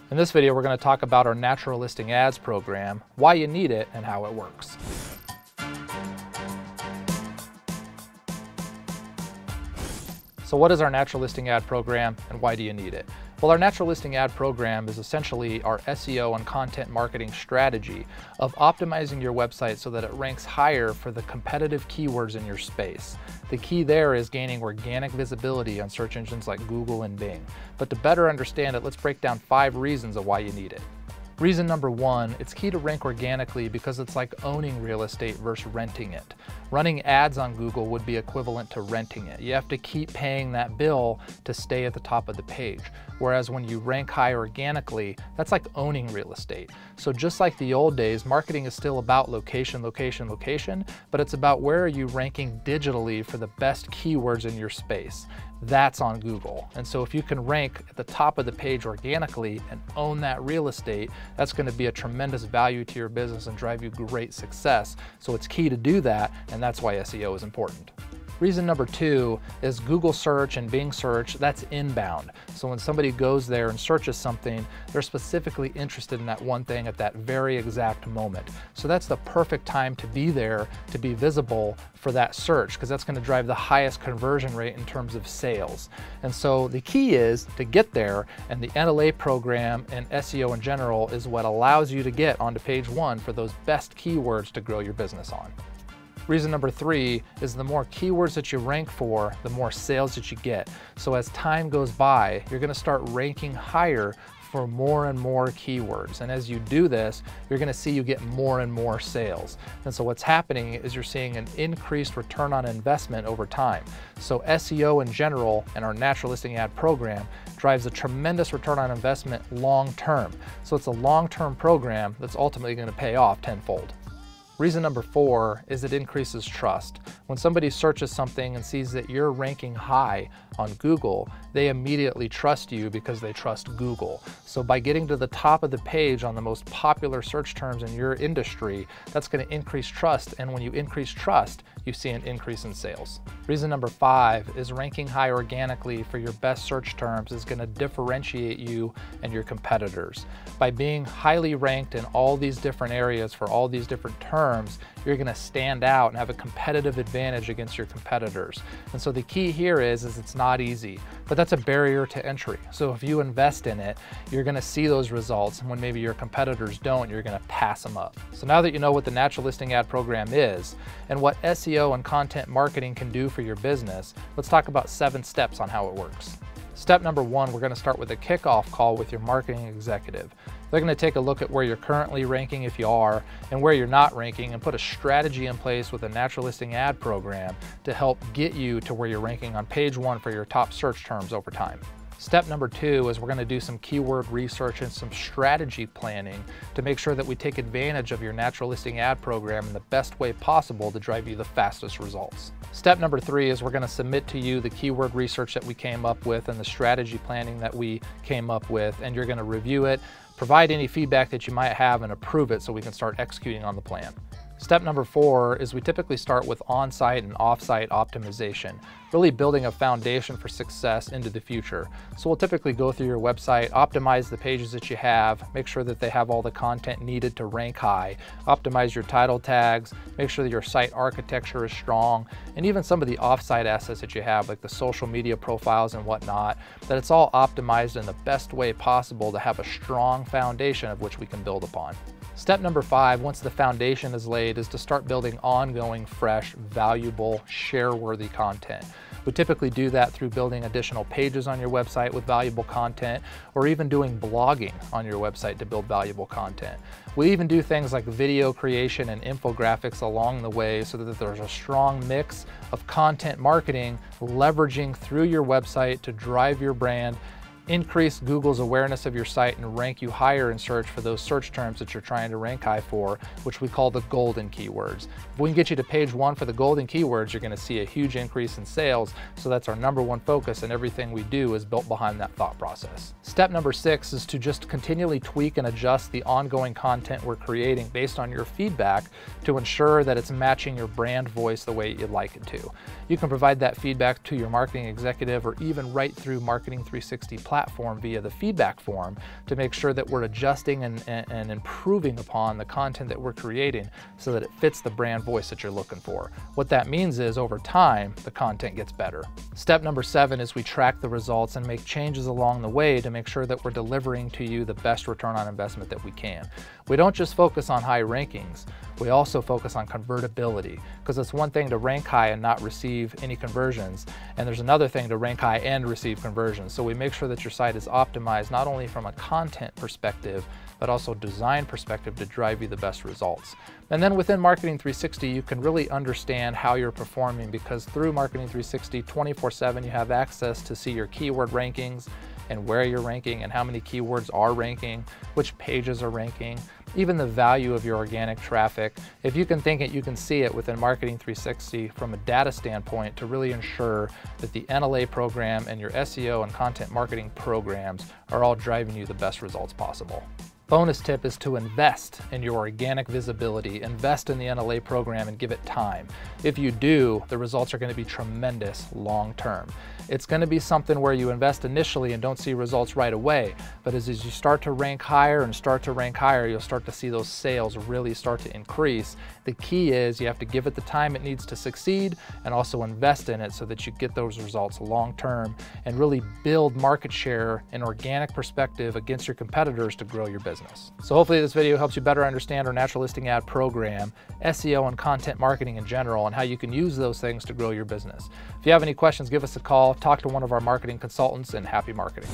In this video, we're going to talk about our natural listing ads program, why you need it, and how it works. So what is our natural listing ad program and why do you need it? Well, our natural listing ad program is essentially our SEO and content marketing strategy of optimizing your website so that it ranks higher for the competitive keywords in your space. The key there is gaining organic visibility on search engines like Google and Bing. But to better understand it, let's break down 5 reasons of why you need it. Reason number 1, it's key to rank organically because it's like owning real estate versus renting it. Running ads on Google would be equivalent to renting it. You have to keep paying that bill to stay at the top of the page. Whereas when you rank high organically, that's like owning real estate. So just like the old days, marketing is still about location, location, location, but it's about where are you ranking digitally for the best keywords in your space. That's on Google. And so if you can rank at the top of the page organically and own that real estate, that's going to be a tremendous value to your business and drive you great success. So it's key to do that, and that's why SEO is important. Reason number 2 is Google search and Bing search, that's inbound. So when somebody goes there and searches something, they're specifically interested in that one thing at that very exact moment. So that's the perfect time to be there, to be visible for that search, because that's going to drive the highest conversion rate in terms of sales. And so the key is to get there, and the NLA program and SEO in general is what allows you to get onto page 1 for those best keywords to grow your business on. Reason number 3 is the more keywords that you rank for, the more sales that you get. So as time goes by, you're going to start ranking higher for more and more keywords. And as you do this, you're going to see you get more and more sales. And so what's happening is you're seeing an increased return on investment over time. So SEO in general and our natural listing ad program drives a tremendous return on investment long term. So it's a long-term program that's ultimately going to pay off tenfold. Reason number 4 is it increases trust. When somebody searches something and sees that you're ranking high on Google, they immediately trust you because they trust Google. So by getting to the top of the page on the most popular search terms in your industry, that's going to increase trust. And when you increase trust, you see an increase in sales. Reason number 5 is ranking high organically for your best search terms is going to differentiate you and your competitors. By being highly ranked in all these different areas for all these different terms, you're going to stand out and have a competitive advantage against your competitors. And so the key here is it's not easy, but that's a barrier to entry. So if you invest in it, you're going to see those results, and when maybe your competitors don't, you're going to pass them up. So now that you know what the natural listing ad program is and what SEO and content marketing can do for your business, let's talk about 7 steps on how it works. Step number 1, we're going to start with a kickoff call with your marketing executive. They're going to take a look at where you're currently ranking if you are, and where you're not ranking, and put a strategy in place with a natural listing ad program to help get you to where you're ranking on page 1 for your top search terms over time. Step number 2 is we're going to do some keyword research and some strategy planning to make sure that we take advantage of your natural listing ad program in the best way possible to drive you the fastest results. Step number 3 is we're going to submit to you the keyword research that we came up with and the strategy planning that we came up with, and you're going to review it, provide any feedback that you might have, and approve it so we can start executing on the plan. Step number 4 is we typically start with on-site and off-site optimization, really building a foundation for success into the future. So we'll typically go through your website, optimize the pages that you have, make sure that they have all the content needed to rank high, optimize your title tags, make sure that your site architecture is strong, and even some of the off-site assets that you have, like the social media profiles and whatnot, that it's all optimized in the best way possible to have a strong foundation of which we can build upon. Step number 5, once the foundation is laid, is to start building ongoing, fresh, valuable, share-worthy content. We typically do that through building additional pages on your website with valuable content, or even doing blogging on your website to build valuable content. We even do things like video creation and infographics along the way so that there's a strong mix of content marketing leveraging through your website to drive your brand, increase Google's awareness of your site, and rank you higher in search for those search terms that you're trying to rank high for, which we call the golden keywords. If we can get you to page 1 for the golden keywords, you're going to see a huge increase in sales. So that's our number 1 focus, and everything we do is built behind that thought process. Step number 6 is to just continually tweak and adjust the ongoing content we're creating based on your feedback to ensure that it's matching your brand voice the way you'd like it to. You can provide that feedback to your marketing executive or even right through Marketing 360 platform platform via the feedback form to make sure that we're adjusting and improving upon the content that we're creating so that it fits the brand voice that you're looking for. What that means is over time, the content gets better. Step number 7 is we track the results and make changes along the way to make sure that we're delivering to you the best return on investment that we can. We don't just focus on high rankings, we also focus on convertibility, because it's one thing to rank high and not receive any conversions, and there's another thing to rank high and receive conversions. So we make sure that your site is optimized not only from a content perspective, but also design perspective to drive you the best results. And then within Marketing 360, you can really understand how you're performing, because through Marketing 360, 24/7, you have access to see your keyword rankings and where you're ranking and how many keywords are ranking, which pages are ranking, even the value of your organic traffic. If you can think it, you can see it within Marketing 360 from a data standpoint to really ensure that the NLA program and your SEO and content marketing programs are all driving you the best results possible. Bonus tip is to invest in your organic visibility, invest in the NLA program and give it time. If you do, the results are going to be tremendous long term. It's going to be something where you invest initially and don't see results right away, but as you start to rank higher and start to rank higher, you'll start to see those sales really start to increase. The key is you have to give it the time it needs to succeed and also invest in it so that you get those results long term and really build market share in organic perspective against your competitors to grow your business. So hopefully this video helps you better understand our natural listing ad program, SEO and content marketing in general, and how you can use those things to grow your business. If you have any questions, give us a call, talk to one of our marketing consultants, and happy marketing.